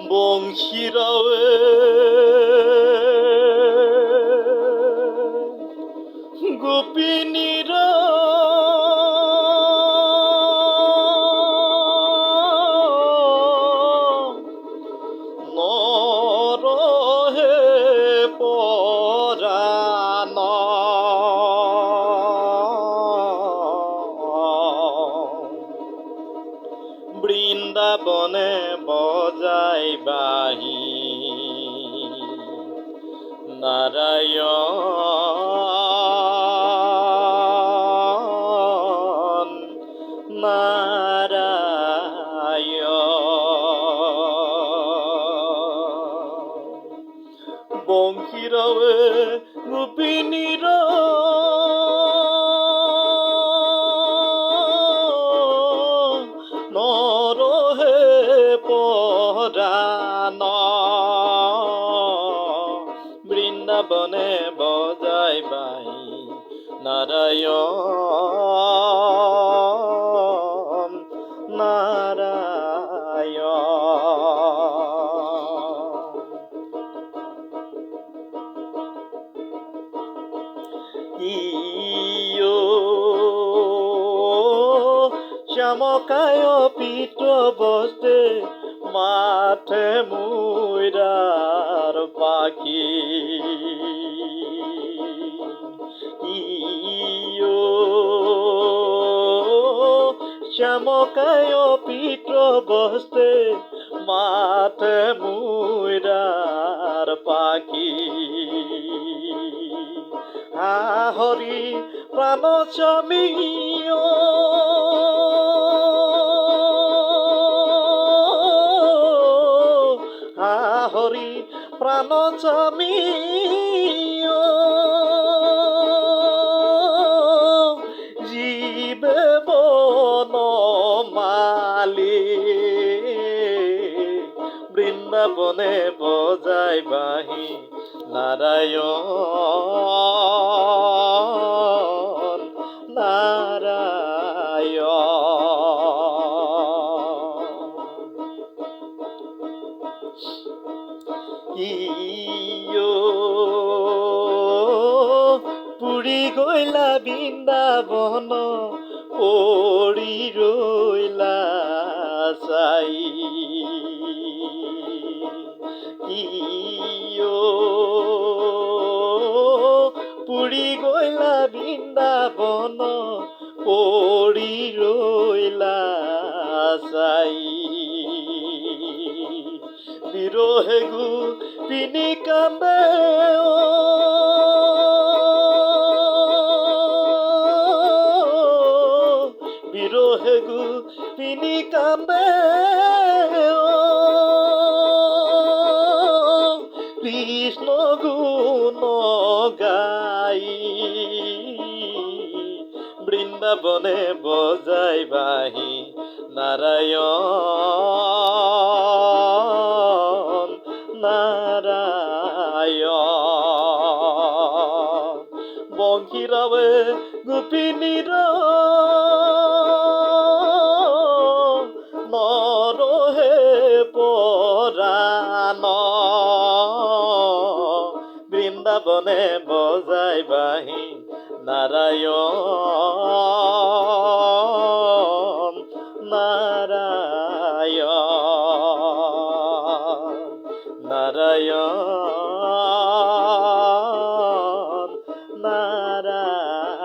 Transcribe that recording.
বংশীরাওয়ে গোপিনীরা নরহে পরাণ বৃন্দাবনে বজাইবাহি নারায়ণ নারায়ণ বংশীরাওয়ে গোপিনীরা নরহে পরাণ বৃন্দাবনে বজাইবাহি নারায়ণ নারায়ণ ইয়ো শ্যামকায় পিত্র বসতে মাঠে মুইরার পাখি ইয়ো শ্যামকায় পিত্র বসতে মাঠে মুইরার পাখি হরি প্রাণ স্বামীয় হরি প্রাণ স্বামীয় জীবে বনমালী বৃন্দাবনে বজাইবাহি নারায়ণ নারায়ণ ইয়ো পুরি গইলা বৃন্দাবন পড়ি রইলা চাই ইয়ো পুরি গইলা বৃন্দাবন পড়ি রইলা চাই বিরহে গোপিনী কান্দে বিরহে গোপিনী কান্দে কৃষ্ণ গুণ গাই বৃন্দাবনে বজাইবাহি নারায়ণ নারায়ণ বংশীরাওয়ে গোপিনীরা নরহে পরাণ বৃন্দাবনে বজাইবাহি নারায়ণ নারায়ণ নারায়ণ নারায়ণ